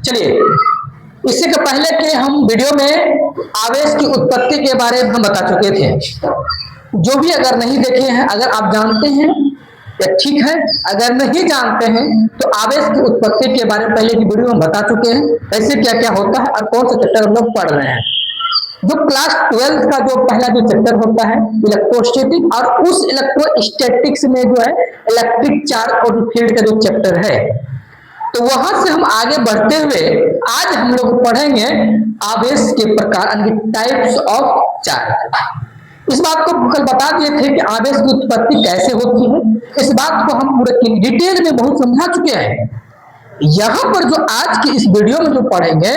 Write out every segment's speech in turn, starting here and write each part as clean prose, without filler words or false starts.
चलिए, इससे के पहले के हम वीडियो में आवेश की उत्पत्ति के बारे में हम बता चुके थे। जो भी अगर नहीं देखे हैं, अगर आप जानते हैं तो ठीक है, अगर नहीं जानते हैं तो आवेश की उत्पत्ति के बारे में पहले की वीडियो में बता चुके हैं, कैसे क्या क्या होता है और कौन सा चैप्टर हम लोग पढ़ रहे हैं। जो क्लास 12 का जो पहला जो चैप्टर होता है इलेक्ट्रोस्टैटिक, और उस इलेक्ट्रोस्टैटिक्स में जो है इलेक्ट्रिक चार्ज और फील्ड का जो चैप्टर है, तो वहां से हम आगे बढ़ते हुए आज हम लोग पढ़ेंगे आवेश के प्रकार यानी टाइप्स ऑफ चार्ज। इस बात को कल बता दिए थे कि आवेश की उत्पत्ति कैसे होती है, इस बात को हम पूरे डिटेल में बहुत समझा चुके हैं। यहां पर जो आज की इस वीडियो में जो पढ़ेंगे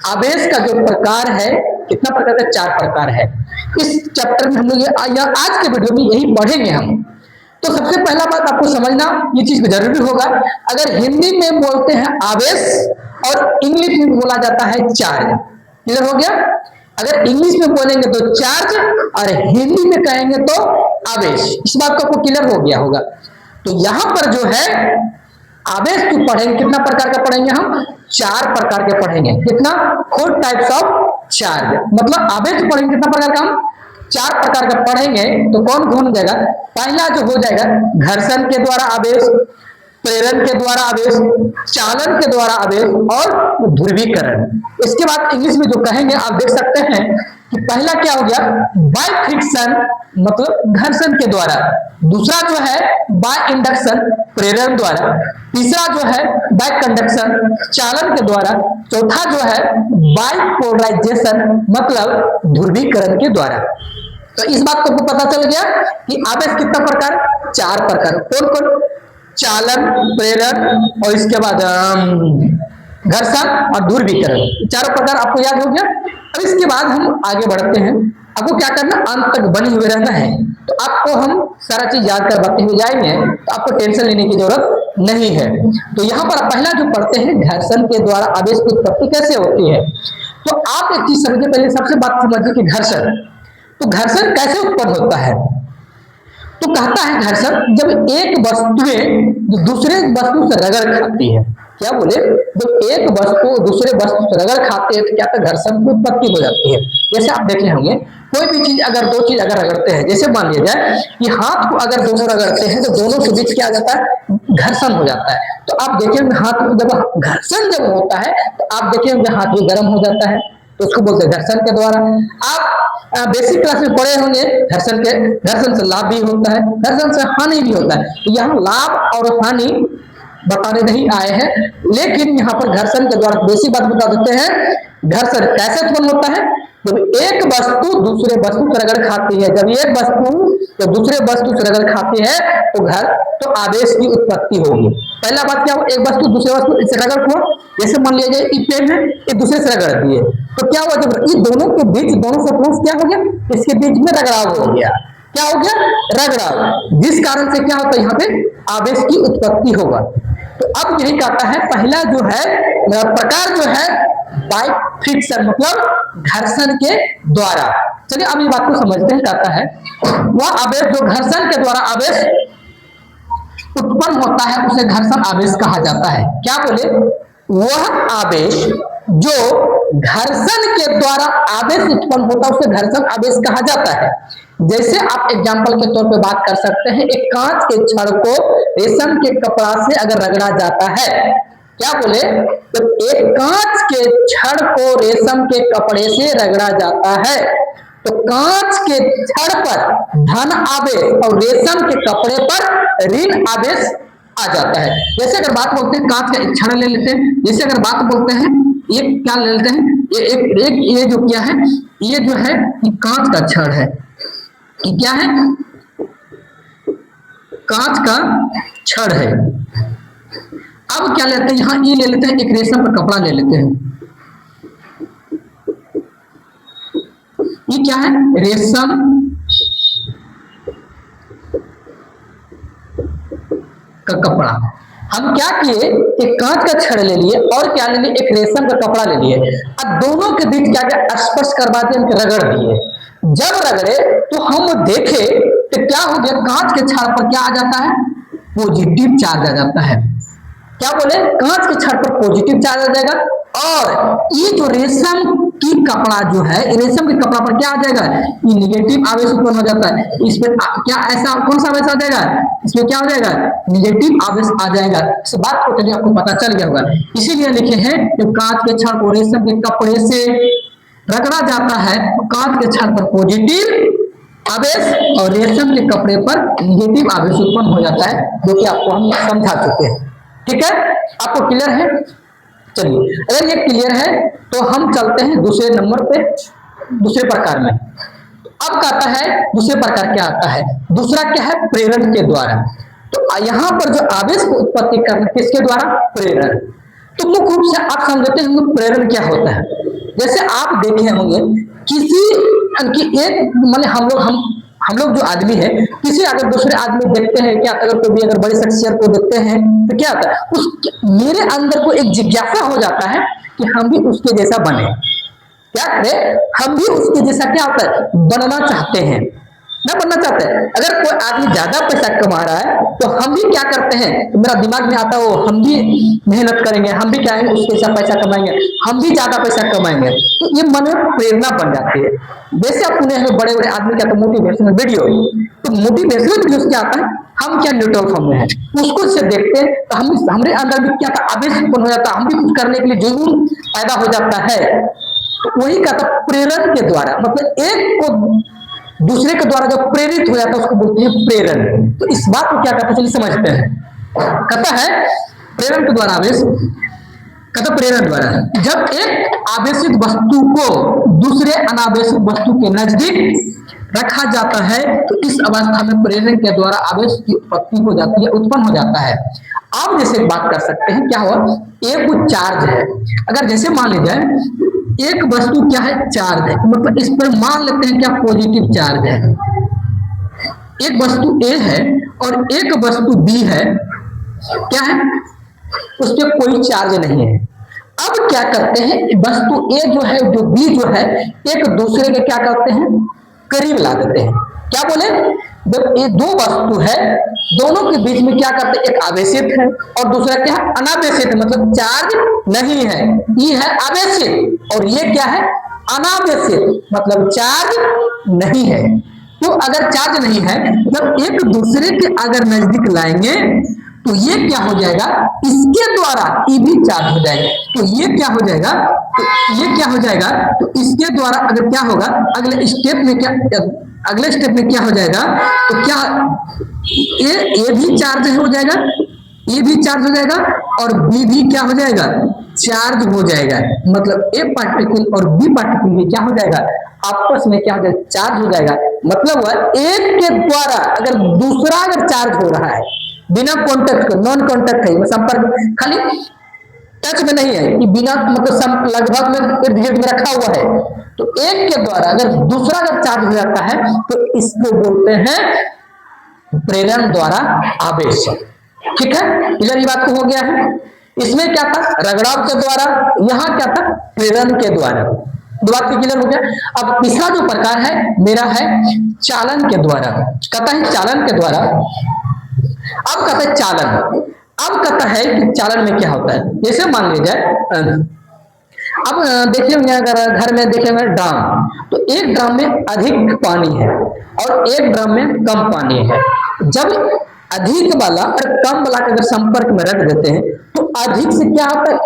आवेश का जो प्रकार है, कितना प्रकार का, 4 प्रकार है। इस चैप्टर में हम लोग आज के वीडियो में यही पढ़ेंगे हम। तो सबसे पहला बात आपको समझना ये चीज जरूरी होगा, अगर हिंदी में बोलते हैं आवेश और इंग्लिश में बोला जाता है चार्ज। क्लियर हो गया? अगर इंग्लिश में बोलेंगे तो चार्ज और हिंदी में कहेंगे तो आवेश। इस बात को आपको क्लियर हो गया होगा। तो यहां पर जो है आवेश को पढ़ेंगे, कितना प्रकार का पढ़ेंगे हम? 4 प्रकार के पढ़ेंगे। कितना? 4 टाइप्स ऑफ चार्ज। मतलब आवेश पढ़ेंगे कितना प्रकार का? हम 4 प्रकार का पढ़ेंगे। तो कौन कौन हो जाएगा? पहला जो हो जाएगा घर्षण के द्वारा आवेश, प्रेरण के द्वारा आवेश, चालन के द्वारा आवेश और ध्रुवीकरण। इसके बाद इंग्लिश में जो कहेंगे आप देख सकते हैं कि पहला क्या हो गया? बाय फ्रिक्शन, मतलब घर्षण के द्वारा। दूसरा जो है बाय इंडक्शन, प्रेरण द्वारा। तीसरा जो है बाय कंडक्शन, चालन के द्वारा। चौथा जो है बाय पोलराइजेशन, मतलब ध्रुवीकरण के द्वारा। तो इस बात को पता चल गया कि आवेश कितना प्रकार? 4 प्रकार। कौन कौन? चालन, प्रेरण और इसके बाद घर्षण और ध्रुवीकरण। 4 प्रकार आपको याद हो गया। अब इसके बाद हम आगे बढ़ते हैं। आपको क्या करना? अंत तक बने हुए रहना है। तो आपको हम सारा चीज याद करवाते हुए जाएंगे, तो आपको टेंशन लेने की जरूरत नहीं है। तो यहाँ पर पहला जो पढ़ते हैं घर्षण के द्वारा आवेश की उत्पत्ति कैसे होती है। तो आप एक चीज समझिए, पहले सबसे बात समझिए कि घर्षण, तो घर्षण कैसे उत्पन्न होता है। तो कहता है घर्षण जब एक वस्तुएं जो दूसरे वस्तु से रगड़ खाती है। क्या बोले? जब एक वस्तु दूसरे वस्तु से रगड़ खाते हैं तो क्या घर्षण की उत्पत्ति हो जाती है। जैसे आप देखे होंगे कोई भी चीज अगर दो चीज अगर रगड़ते हैं, जैसे मान लिया जाए कि हाथ को अगर दोनों रगड़ते हैं तो दोनों के बीच क्या आ जाता है? घर्षण हो जाता है। तो आप देखेंगे हाथ में जब घर्षण जब होता है तो आप देखेंगे हाथ भी गर्म हो जाता है, तो उसको बोलते हैं घर्षण के द्वारा। आप बेसिक क्लास में पढ़े होंगे घर्षण से लाभ भी होता है, घर्षण से हानि भी होता है। तो यहाँ लाभ और हानि बताने नहीं आए हैं, लेकिन यहाँ पर घर्षण के द्वारा बेसिक बात बता देते हैं। घर्षण कैसे उत्पन्न होता है? जब एक वस्तु दूसरे वस्तु से रगड़ खाती है, जब एक वस्तु तो दूसरे वस्तु से रगड़ खाती है तो आवेश की उत्पत्ति होगी। पहला बात क्या हो? एक वस्तु दूसरे वस्तु से रगड़ हुआ, जैसे मान लिया जाए कि पेन है, एक दूसरे से रगड़ दिए, तो क्या हुआ? जब इस दोनों के बीच, दोनों सपोज क्या हो गया? इसके बीच में रगड़ाव हो गया। क्या हो गया? रगड़ाव, जिस कारण से क्या होता है? यहाँ पे आवेश की उत्पत्ति होगा। तो अब यही कहता है पहला जो है प्रकार जो है बाय फ्रिक्शन, मतलब घर्षण के द्वारा। चलिए अब ये बात को समझते हैं। कहता है वह आवेश जो घर्षण के द्वारा आवेश उत्पन्न होता है उसे घर्षण आवेश कहा जाता है। क्या बोले? वह आवेश जो घर्षण के द्वारा आवेश उत्पन्न होता है उसे घर्षण आवेश कहा जाता है। जैसे आप एग्जांपल के तौर पे बात कर सकते हैं, एक कांच के छड़ को रेशम के कपड़ा से अगर रगड़ा जाता है, क्या बोले? तो एक कांच के छड़ को रेशम के कपड़े से रगड़ा जाता है तो कांच के छड़ पर धन आवेश और रेशम के कपड़े पर ऋण आवेश आ जाता है। जैसे अगर बात बोलते हैं कांच का एक छड़ ले लेते हैं, जैसे अगर बात बोलते हैं ये क्या ले लेते हैं, ये जो क्या है, ये जो है कांच का छड़ है। ये क्या है? कांच का छड़ है। अब क्या लेते हैं? यहाँ ये ले लेते हैं, एक रेशम का कपड़ा ले लेते हैं। ये क्या है? रेशम का कपड़ा। हम क्या किए? एक कांच का छड़ ले लिए और क्या ले लिए? एक रेशम का कपड़ा ले लिए। अब दोनों के बीच क्या क्या स्पर्श करवा दिए, रगड़ दिए। जब रगड़े तो हम देखे तो क्या हो गया? कांच के छड़ पर क्या आ जाता है? पॉजिटिव चार्ज आ जाता है। क्या बोले? कांच के छड़ पर पॉजिटिव चार्ज आ जाएगा और ये जो रेशम की कपड़ा जो है, रेशम के कपड़ा पर क्या आ जाएगा, ये निगेटिव आवेश उत्पन्न हो जाता है। इस पर क्या ऐसा कौन सा आवेश आ जाएगा, इसमें क्या हो जाएगा, निगेटिव आवेश आ जाएगा। इस बात को चलिए आपको पता चल गया होगा। इसीलिए लिखे हैं कि कांच के छड़ को रेशम के कपड़े से रगड़ा जाता है, कांच के छड़ पर पॉजिटिव आवेश और रेशम के कपड़े पर निगेटिव आवेश उत्पन्न हो जाता है, जो कि आपको हम समझा चुके हैं। ठीक है, आपको क्लियर है। चलिए, अगर ये क्लियर है तो हम चलते हैं दूसरे नंबर पे, दूसरे प्रकार में। अब कहता है दूसरे प्रकार क्या आता है, दूसरा क्या है, प्रेरण के द्वारा। तो यहाँ पर जो आवेश को उत्पत्ति करना किसके द्वारा, प्रेरण। तो मुख्य रूप से आप समझते हैं प्रेरण क्या होता है। जैसे आप देखे होंगे किसी एक मतलब हम लोग जो आदमी है, किसी अगर दूसरे आदमी देखते हैं, क्या अगर कोई भी अगर बड़ी शख्सियत को देखते हैं तो क्या होता है, उस मेरे अंदर को एक जिज्ञासा हो जाता है कि हम भी उसके जैसा बने। क्या करें, हम भी उसके जैसा क्या होता है, बनना चाहते हैं, ना बनना चाहते हैं। अगर कोई आदमी ज्यादा पैसा कमा रहा है तो हम भी क्या करते हैं, तो मेरा दिमाग में आता हो हम भी मेहनत करेंगे, हम भी क्या है उसके जैसा पैसा कमाएंगे, हम भी ज्यादा पैसा कमाएंगे। तो ये मन में प्रेरणा बन जाती है। जैसे आप सुने हैं बड़े बड़े आदमी क्या, तो मोटिवेशनल वीडियो, तो मोटिवेशनल वीडियो क्या आता है, हम क्या न्यूट्रल फॉर्म में है, उसको से देखते हैं तो हम हमारे अंदर भी क्या था, आवेश उत्पन्न हो जाता है, हम भी कुछ करने के लिए जुनून पैदा हो जाता है। तो वही कहता प्रेरण के द्वारा, मतलब एक को दूसरे के द्वारा जो प्रेरित हो जाता है उसको बोलते हैं प्रेरण। तो इस बात को क्या कहते हैं चलिए समझते हैं। कहता है प्रेरण के द्वारा आवेश, कहता प्रेरण द्वारा जब एक आवेशित वस्तु को दूसरे अनावेशित वस्तु के नजदीक रखा जाता है तो इस अवस्था में प्रेरण के द्वारा आवेश की उत्पत्ति हो जाती है, उत्पन्न हो जाता है। आप जैसे बात कर सकते हैं क्या हुआ, एक वो चार्ज है, अगर जैसे मान लीजिए एक वस्तु क्या है, चार्ज है, मतलब इस पर मान लेते हैं क्या पॉजिटिव चार्ज है। एक वस्तु ए है और एक वस्तु बी है, क्या है, उस पर कोई चार्ज नहीं है। अब क्या करते हैं, वस्तु ए जो है जो बी जो है एक दूसरे के क्या करते हैं, करीब ला देते हैं। क्या बोले, जब ये दो वस्तु है दोनों के बीच में क्या करते हैं, एक आवेशित है और दूसरा क्या है, अनावेशित है, मतलब चार्ज नहीं है। ये है आवेशित और ये क्या है, अनावेशित, मतलब चार्ज नहीं है। तो अगर चार्ज नहीं है मतलब एक दूसरे के अगर नजदीक लाएंगे तो ये क्या हो जाएगा, इसके द्वारा ये भी चार्ज हो जाएगा। तो ये क्या हो जाएगा, तो ये क्या हो जाएगा, तो इसके द्वारा अगर क्या होगा, अगले स्टेप में क्या हो जाएगा, तो क्या ये भी चार्ज हो जाएगा, ये भी चार्ज हो जाएगा और बी भी क्या हो जाएगा, चार्ज हो जाएगा। मतलब ए पार्टिकल और बी पार्टिकल भी क्या हो जाएगा, आपस में क्या हो जाएगा, चार्ज हो जाएगा। मतलब वह एक के द्वारा अगर दूसरा अगर चार्ज हो रहा है बिना कांटेक्ट के, नॉन कांटेक्ट है, संपर्क खाली टच में नहीं है कि बिना मतलब लगभग में इर्द गिर्द में रखा हुआ है, तो एक के द्वारा अगर दूसरा अगर चार्ज हो जाता है तो इसको बोलते हैं प्रेरण द्वारा आवेश। ठीक है, क्लियर ये बात को हो गया है। इसमें क्या था, रगड़ाव के द्वारा, यहाँ क्या था, प्रेरण के द्वारा। दो बात क्लियर हो गया। अब तीसरा जो प्रकार है मेरा है चालन के द्वारा। कहता है चालन के द्वारा, अब कहता है चालन, अब कहता है कि चालन में क्या होता है। जैसे मान लीजिए अब देखिए अगर घर में देखेंगे ड्राम, तो एक ड्राम में अधिक पानी है और एक ड्राम में कम पानी है। जब अधिक वाला और कम वाला के अगर संपर्क में रख देते हैं तो अधिक से क्या होता है,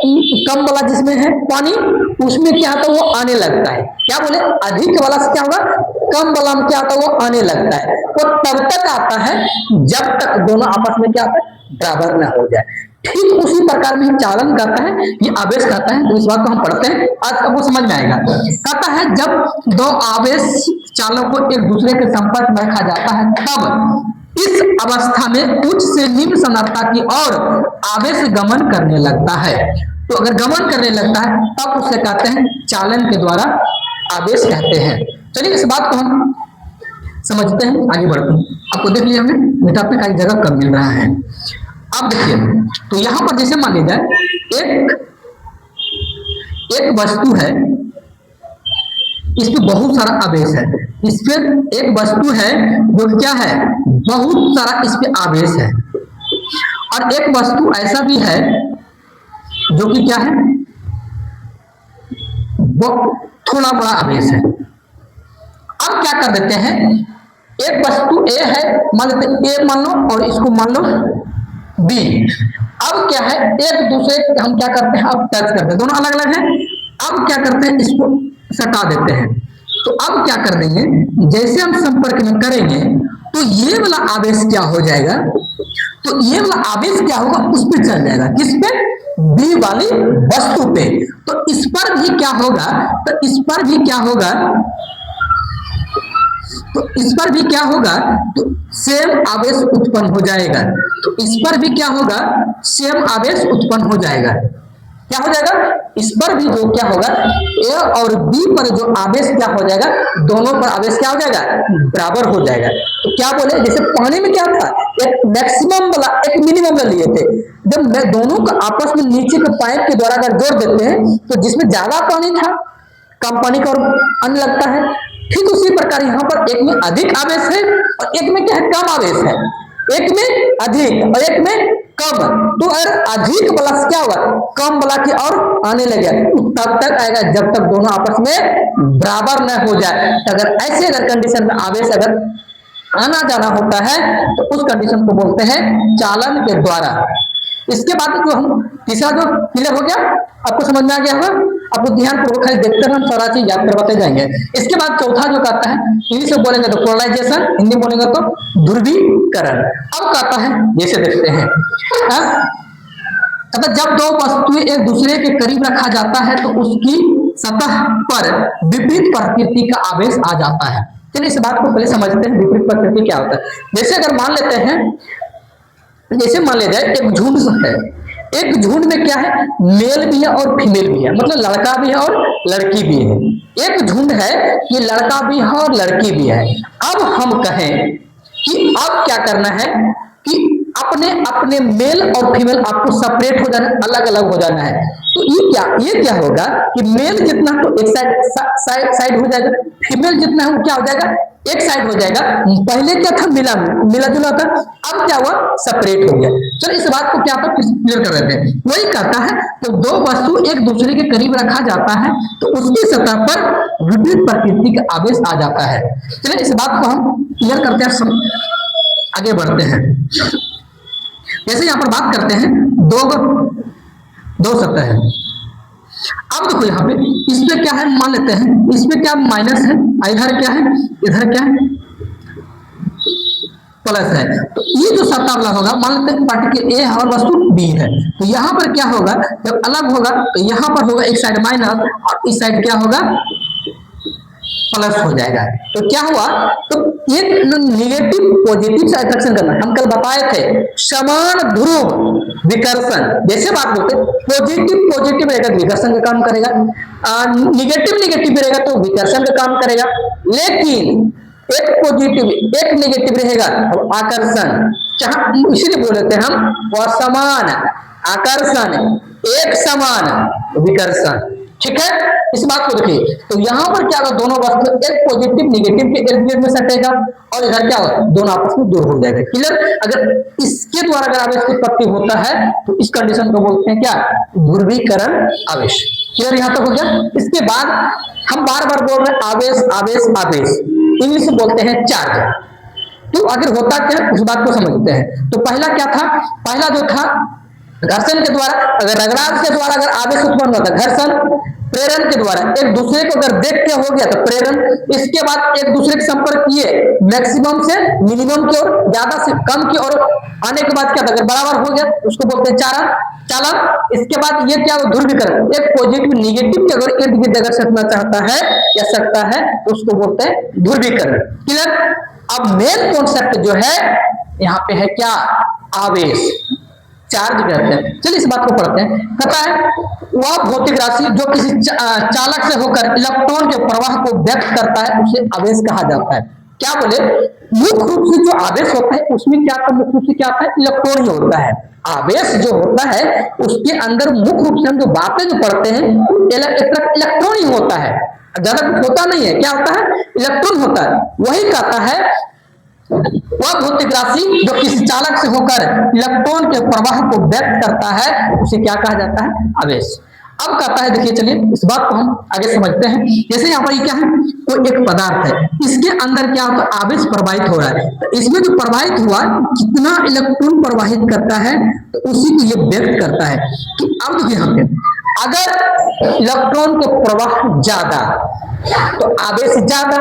कम वाला जिसमें है पानी उसमें क्या होता है, वो आने लगता है। क्या बोले, अधिक वाला से क्या होगा, कम वाला में क्या होता है, वो आने लगता है। वो तब तक आता है जब तक दोनों आपस में क्या होता है, बराबर ना हो जाए। ठीक उसी प्रकार में चालन कहता है, ये आवेश कहता है। तो इस बात को हम पढ़ते हैं, आज आपको समझ में आएगा। कहता है जब दो आवेश चालों को एक दूसरे के संपर्क में रखा जाता है तब इस अवस्था में उच्च से निम्न संरचना की ओर आवेश गमन करने लगता है। तो अगर गमन करने लगता है तब उसे कहते हैं चालन के द्वारा आवेश कहते हैं। चलिए इस बात को हम समझते हैं, आगे बढ़ते हैं। आपको देख लिया हमने मीठा पे कई जगह कम मिल रहा है। अब देखिए, तो यहां पर जैसे मान लीजिए एक वस्तु है, इस पे बहुत सारा आवेश है। इस पे एक वस्तु है जो क्या है, बहुत सारा इस पे आवेश है। और एक वस्तु ऐसा भी है जो कि क्या है, वो थोड़ा बड़ा आवेश है। अब क्या कर देते हैं, एक वस्तु ए है, मान लेते ए मान लो और इसको मान लो बी। अब क्या है, एक दूसरे हम क्या करते हैं, अब टच करते हैं, दोनों अलग अलग हैं। अब क्या करते हैं, इसको सटा देते हैं। तो अब क्या कर देंगे, जैसे हम संपर्क में करेंगे तो ये वाला आवेश क्या हो जाएगा, तो ये वाला आवेश क्या होगा, उस पे चल जाएगा, किस पे, बी वाली वस्तु पे। तो इस पर भी क्या होगा, तो इस पर भी क्या होगा, तो इस पर भी क्या होगा, तो सेम आवेश उत्पन्न हो जाएगा। तो इस पर भी क्या होगा, सेम आवेश उत्पन्न हो जाएगा। क्या हो जाएगा, इस पर भी जो क्या होगा, ए और बी पर जो आवेश क्या हो जाएगा, दोनों पर आवेश क्या हो जाएगा, बराबर हो जाएगा। तो क्या बोले, जैसे पानी में क्या था, एक मैक्सिमम वाला एक मिनिमम वाला लिए थे। जब मैं दोनों को आपस में नीचे के पाइप के द्वारा अगर जोड़ देते हैं तो जिसमें ज्यादा पानी था, कम पानी का और अन्य लगता है। ठीक उसी प्रकार यहाँ पर एक में अधिक आवेश है और एक में क्या है, कम आवेश है। एक में अधिक और एक में कम। तो अगर अधिक प्लस क्या होगा, कम वाला की और आने लगे, तब तक आएगा जब तक दोनों आपस में बराबर न हो जाए। तो अगर ऐसे अगर कंडीशन में आवेश अगर आना जाना होता है तो उस कंडीशन को बोलते हैं चालन के द्वारा। इसके बाद जो हम तीसरा जो क्लियर हो गया, आपको समझ में आ गया होगा। आपको ध्यानपूर्वक खाली देखते हैं, हम सारा चीज याद करवाते जाएंगे। इसके बाद चौथा जो कहता है, इंग्लिश में बोलेंगे तो पोलराइजेशन, हिंदी में बोलेंगे तो ध्रुवीकरण। अब कहता है, जैसे देखते हैं, कहता जब दो वस्तुएं एक दूसरे के करीब रखा जाता है तो उसकी सतह पर विपरीत प्रकृति का आवेश आ जाता है। चलिए इस बात को पहले समझते हैं, विपरीत प्रकृति क्या होता है। जैसे अगर मान लेते हैं, जैसे मान लिया जाए एक झुंड है, एक झुंड में क्या है, मेल भी है और फीमेल भी है, मतलब लड़का भी है और लड़की भी है। एक झुंड है कि लड़का भी है और लड़की भी है। अब हम कहें कि अब क्या करना है कि अपने अपने मेल और फीमेल आपको सेपरेट हो जाना, अलग अलग हो जाना है। तो ये क्या होगा कि मेल जितना तो एक साइड हो जाएगा, फीमेल जितना है वो क्या हो जाएगा, एक साइड हो जाएगा। पहले क्या था, मिला जुला था, अब क्या हुआ, सेपरेट हो गया। चलो इस बात को क्या पर क्लियर कर देते हैं। वही कहता है, तो दो वस्तु एक दूसरे के करीब रखा जाता है तो उसकी सतह पर विपरीत प्रकृति का आवेश आ जाता है। चलिए इस बात को हम क्लियर करते हैं, आगे बढ़ते हैं। जैसे यहाँ पर बात करते हैं, दो सतह है। अब देखो यहाँ पे इसमें क्या है, मान लेते हैं इसमें क्या माइनस है, इधर क्या है, इधर क्या है, प्लस है। तो ये जो सतह वाला होगा, मान लेते हैं पार्टिकल ए है और वस्तु बी है, तो यहाँ पर क्या होगा, जब अलग होगा तो यहाँ पर होगा एक साइड माइनस और इस साइड क्या होगा, प्लस हो जाएगा। तो क्या हुआ, तो ये निगेटिव पॉजिटिव से अट्रैक्शन करना, हम कल बताए थे समान ध्रुव विकर्षण। जैसे बात बोलते पॉजिटिव रहेगा तो विकर्षण का काम करेगा, निगेटिव रहेगा तो विकर्षण का काम करेगा। लेकिन एक पॉजिटिव एक नेगेटिव रहेगा तो आकर्षण, इसीलिए बोल देते हैं हम असमान आकर्षण, एक समान विकर्षण। ठीक है, इस बात को देखिए। तो यहाँ पर क्या होगा, दोनों वस्तु एक पॉजिटिव निगेटिव के इर्द गिर्द में सटेगा और इधर क्या होगा, दोनों आपस में दूर हो जाएगा। क्लियर। अगर इसके द्वारा अगर आवेश की उत्पत्ति होता है तो इस कंडीशन को बोलते हैं क्या, ध्रुवीकरण आवेश। क्लियर, यहाँ तक हो गया। इसके बाद हम बार बार बोल रहे हैं आवेश आवेश आवेश, इंग्लिश में बोलते हैं चार्ज। तो अगर होता क्या, उस बात को समझते हैं। तो पहला क्या था, पहला जो था घर्षण के द्वारा, अगर रगड़ाव के द्वारा अगर आवेश उत्पन्न होता है, घर्षण। प्रेरण के द्वारा एक दूसरे को अगर देख के हो गया तो प्रेरण। इसके बाद एक दूसरे के संपर्क किए, मैक्सिमम से मिनिमम की ओर, ज्यादा से कम की ओर आने के बाद क्या था, अगर बराबर हो गया उसको बोलते हैं चालन। इसके बाद ये क्या, ध्रुवीकरण। एक पॉजिटिव निगेटिव के अगर इर्द गिर्द अगर सटना चाहता है या सकता है तो उसको बोलते हैं ध्रुवीकरण। क्लियर। अब मेन कॉन्सेप्ट जो है यहाँ पे है क्या, आवेश, चार्ज कहते हैं। चलिए इस बात को पढ़ते हैं। कहता है वह भौतिक राशि जो किसी चालक से होकर इलेक्ट्रॉन के प्रवाह को व्यक्त करता है उसे आवेश कहा जाता है। क्या बोले, मुख्य रूप से जो आवेश होता है उसमें क्या था, मुख्य रूप से क्या होता है, इलेक्ट्रॉन ही होता है। आवेश जो होता है उसके अंदर मुख्य रूप से हम जो बातें जो पढ़ते हैं इलेक्ट्रॉन ही होता है, ज्यादा कुछ होता नहीं है। क्या होता है, इलेक्ट्रॉन होता है। वही कहता है वह भौतिक राशि जो किसी चालक से होकर इलेक्ट्रॉन के प्रवाह को व्यक्त करता है उसे क्या कहा जाता है, आवेश। अब कहता है, देखिए चलिए इस बात को हम आगे समझते हैं। जैसे यहाँ पर ये क्या है, तो एक पदार्थ है, इसके अंदर क्या होता है, आवेश प्रवाहित हो रहा है। तो इसमें जो प्रवाहित हुआ कितना इलेक्ट्रॉन प्रवाहित करता है, तो उसी को ये व्यक्त करता है कि अब देखिए यहाँ पे अगर इलेक्ट्रॉन का प्रवाह ज्यादा तो आवेश ज्यादा,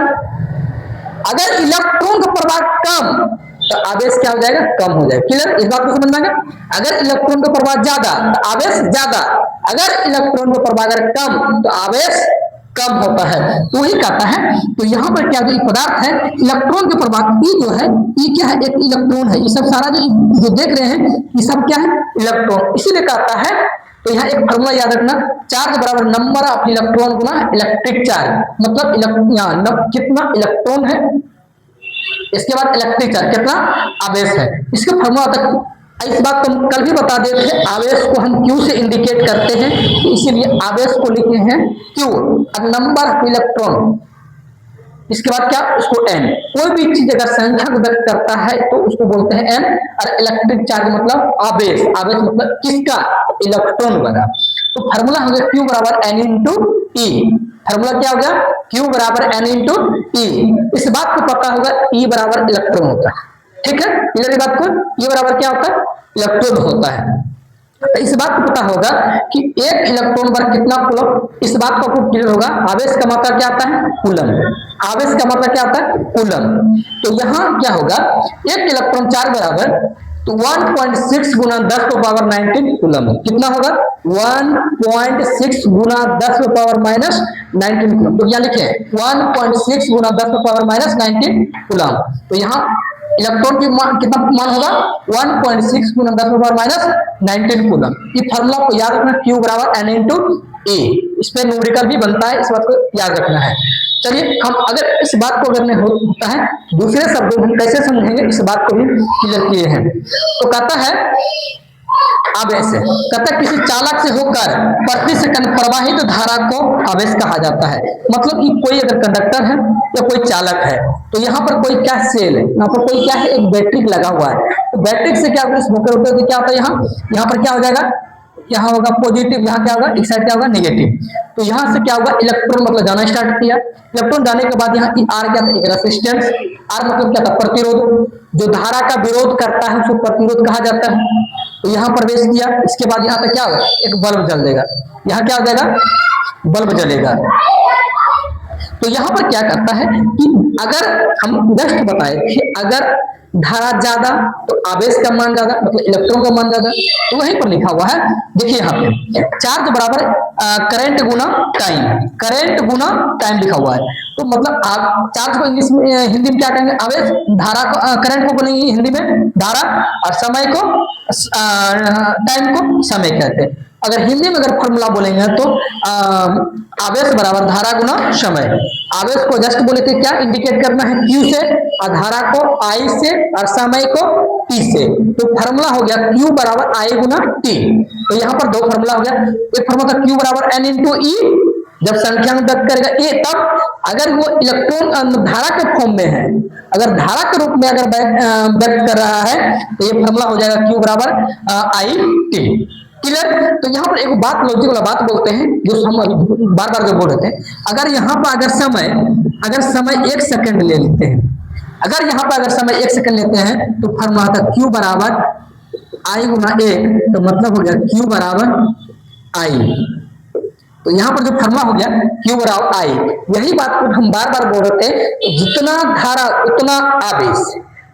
अगर इलेक्ट्रॉन का प्रवाह कम तो आवेश क्या हो जाएगा, कम हो जाएगा। क्लियर, इस बात को समझना है। अगर इलेक्ट्रॉन का प्रवाह ज्यादा तो आवेश ज्यादा, अगर इलेक्ट्रॉन का प्रवाह अगर कम तो आवेश कम होता है। तो वही कहता है, तो यहाँ पर क्या जो पदार्थ है, इलेक्ट्रॉन के प्रवाह ई जो है, ई क्या है, एक इलेक्ट्रॉन है। ये सब सारा जो देख रहे हैं ये सब क्या है, इलेक्ट्रॉन। इसीलिए कहता है, तो यहाँ एक फॉर्मूला याद रखना, चार्ज बराबर number of electron Guna electric charge, मतलब कितना इलेक्ट्रॉन है, इसके बाद इलेक्ट्रिक चार्ज कितना आवेश है। इसका फॉर्मूला तक इस बात को हम कल भी बता देते हैं, आवेश को हम क्यू से इंडिकेट करते हैं, तो इसीलिए आवेश को लिखे हैं क्यू और नंबर ऑफ इलेक्ट्रॉन, इसके बाद क्या, उसको एन। कोई भी चीज अगर संख्या को व्यक्त करता है तो उसको बोलते हैं एन, और इलेक्ट्रिक चार्ज मतलब आवेश, आवेश मतलब किसका, इलेक्ट्रॉन वाला। तो फार्मूला हो गया क्यू बराबर एन इंटू ई। फार्मूला क्या हो गया, क्यू बराबर एन इंटू ई। इस बात को पता होगा ई बराबर इलेक्ट्रॉन होता है, ठीक है, क्लियर बात को, ई बराबर क्या होता है, इलेक्ट्रॉन होता है। तो इस बात को पता होगा कि एक इलेक्ट्रॉन पर कितना कूलम, इस बात को आपको क्लियर होगा। आवेश का मात्रा क्या आता है, कूलम, आवेश का मात्रा क्या आता है, कूलम। तो यहाँ क्या होगा, एक इलेक्ट्रॉन चार्ज बराबर तो 1.6 गुना 10 को पावर 19 कूलम, कितना होगा 1.6 गुना 10 को पावर माइनस 19 कूलम। तो क्या लिखे 1.6 गुना 10 को पावर माइनस 19 कूलम। तो यहाँ इलेक्ट्रॉन की कितना मान होगा 1.6 गुना 10 को पावर माइनस 19 कूलम। ये फार्मूला को याद रखना, Q बराबर N इंटू ए। इस पे न्यूमेरिकल भी बनता है, इस बात को याद रखना है। चलिए हम अगर इस बात को अगर होता है दूसरे शब्दों में कैसे समझेंगे, इस बात को भी क्लियर किए हैं। तो कहता है आवेश है, कहता है किसी चालक से होकर प्रति सेकंड प्रवाहित धारा को आवेश कहा जाता है। मतलब कि कोई अगर कंडक्टर है या कोई चालक है, तो यहाँ पर कोई क्या सेल है, यहाँ पर कोई क्या है, एक बैटरी लगा हुआ है। तो बैटरी से क्या होगा, क्या होता है, यहाँ पर क्या हो जाएगा, यहाँ होगा पॉजिटिव, यहाँ क्या होगा, एक साइड क्या होगा नेगेटिव। तो यहाँ से क्या होगा, इलेक्ट्रॉन मतलब जाना स्टार्ट किया। इलेक्ट्रॉन जाने के बाद यहाँ आर क्या था, एक रेसिस्टेंस। आर मतलब क्या था, प्रतिरोध। जो धारा का विरोध करता है उसको प्रतिरोध कहा जाता है। तो यहाँ प्रवेश किया, इसके बाद यहाँ तक क्या होगा, एक बल्ब जल देगा। यहाँ क्या हो जाएगा, बल्ब जलेगा। तो यहाँ पर क्या करता है कि अगर हम जस्ट बताए कि अगर धारा ज्यादा तो आवेश का मान ज्यादा, मतलब इलेक्ट्रॉन का मान ज्यादा। तो वहीं पर लिखा हुआ है, देखिए यहाँ पे चार्ज बराबर करंट गुना टाइम, करंट गुना टाइम लिखा हुआ है। तो मतलब आप चार्ज को इंग्लिश में हिंदी में क्या कहेंगे, आवेश। धारा को करंट को बोलेंगे हिंदी में धारा, और समय को टाइम को समय कहते हैं। अगर हिंदी में अगर फॉर्मूला बोलेंगे तो आवेश बराबर धारा गुना समय। आवेश को जस्ट बोले थे क्या इंडिकेट करना है, Q से, और धारा को I से, और समय को T से। तो फॉर्मूला हो गया Q बराबर I गुना T। तो यहाँ पर दो फॉर्मूला हो गया, एक फॉर्मूला था Q बराबर N इंटू E, जब संख्या में व्यक्त करेगा ए, तब अगर वो इलेक्ट्रॉन धारा के फॉर्म में है, अगर धारा के रूप में अगर व्यक्त कर रहा है, तो ये फॉर्मूला हो जाएगा Q बराबर I T। क्लियर। तो यहाँ पर एक बात, लॉजिक वाला बात बोलते हैं, जो हम बार बार जो बोल रहे थे, अगर यहाँ पर अगर समय 1 सेकंड ले लेते हैं, अगर यहाँ पर अगर समय 1 सेकंड लेते हैं, तो फॉर्मूला आता है Q बराबर I गुना 1। तो मतलब हो गया Q बराबर I। तो यहाँ पर जो फॉर्मूला हो गया Q बराबर I। यही बात को हम बार बार बोल रहे थे, जितना धारा उतना आवेश,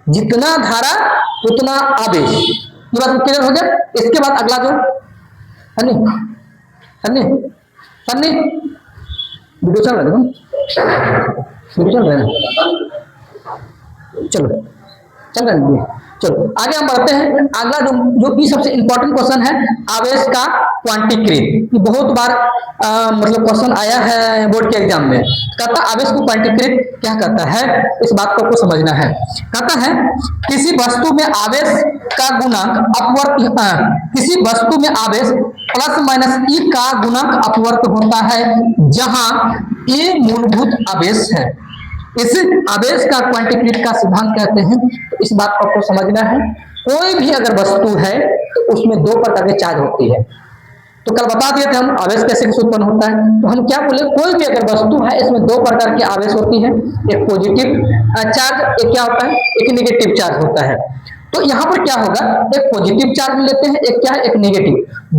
जितना धारा उतना आवेश। ये बात क्लियर हो गया। इसके बाद अगला जो सन्नी वीडियो चल रहा है, वीडियो चल रहा है, चल रहा है। चलो आगे हम बढ़ते हैं। अगला जो भी सबसे इंपॉर्टेंट क्वेश्चन है, आवेश का क्वांटीकृत। ये बहुत बार मतलब क्वेश्चन आया है बोर्ड के एग्जाम में। कहता आवेश को क्वांटीकृत क्या कहता है, इस बात को आपको समझना है। कहता है किसी वस्तु में आवेश का गुणांक अपवर्त, किसी वस्तु में आवेश प्लस माइनस ई का गुणांक अपवर्त होता है, जहां ए मूलभूत आवेश है। इस आवेश का क्वांटीकृत का सिद्धांत कहते हैं। तो इस बात को आपको समझना है, कोई भी अगर वस्तु है तो उसमें दो प्रकार के चार्ज होती है। तो कल बता दिए थे हम आवेश कैसे उत्पन्न होता है। तो हम क्या बोले, कोई भी अगर वस्तु है इसमें दो प्रकार के आवेश होती है, एक पॉजिटिव चार्ज, एक क्या होता है, एक नेगेटिव चार्ज होता है। तो यहाँ पर क्या होगा, एक पॉजिटिव चार्ज लेते हैं, एक क्या है, एक नेगेटिव।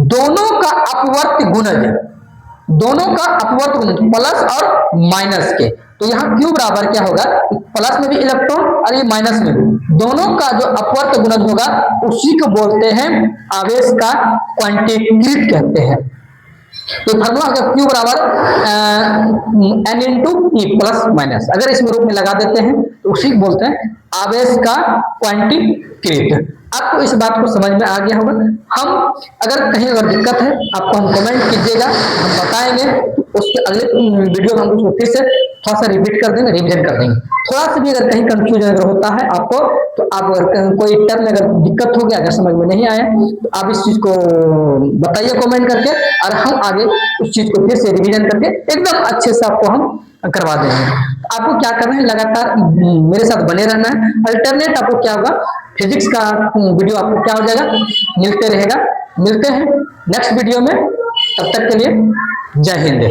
दोनों का अपवर्त गुणज, दोनों का अपवर्त गुणज प्लस और माइनस के। तो यहाँ Q बराबर क्या होगा, प्लस में भी इलेक्ट्रॉन और ये माइनस में भी, दोनों का जो अपवर्त गुणज होगा उसी को बोलते हैं आवेश का क्वांटीकृत कहते हैं। तो फॉर्मूला होगा Q बराबर N into E plus minus, अगर इसमें रूप में लगा देते हैं तो उसी को बोलते हैं आवेश का क्वांटीकृत। आपको इस बात को समझ में आ गया होगा। हम अगर कहीं अगर दिक्कत है आपको हम कमेंट कीजिएगा, हम बताएंगे, उसके अगले वीडियो में हम उसको फिर से थोड़ा सा रिपीट कर देंगे, रिवीजन कर देंगे। थोड़ा सा भी अगर कहीं कंफ्यूजन अगर होता है आपको, तो आप अगर कोई टर्म में अगर दिक्कत हो गया, अगर समझ में नहीं आया, तो आप इस चीज को बताइए कमेंट करके, और हम आगे उस चीज को फिर से रिवीजन करके एकदम अच्छे से आपको हम करवा देंगे। आपको क्या करना है, लगातार मेरे साथ बने रहना है। अल्टरनेट आपको क्या होगा, फिजिक्स का वीडियो आपको क्या हो जाएगा, मिलते रहेगा। मिलते हैं नेक्स्ट वीडियो में, तब तक के लिए जय हिंद।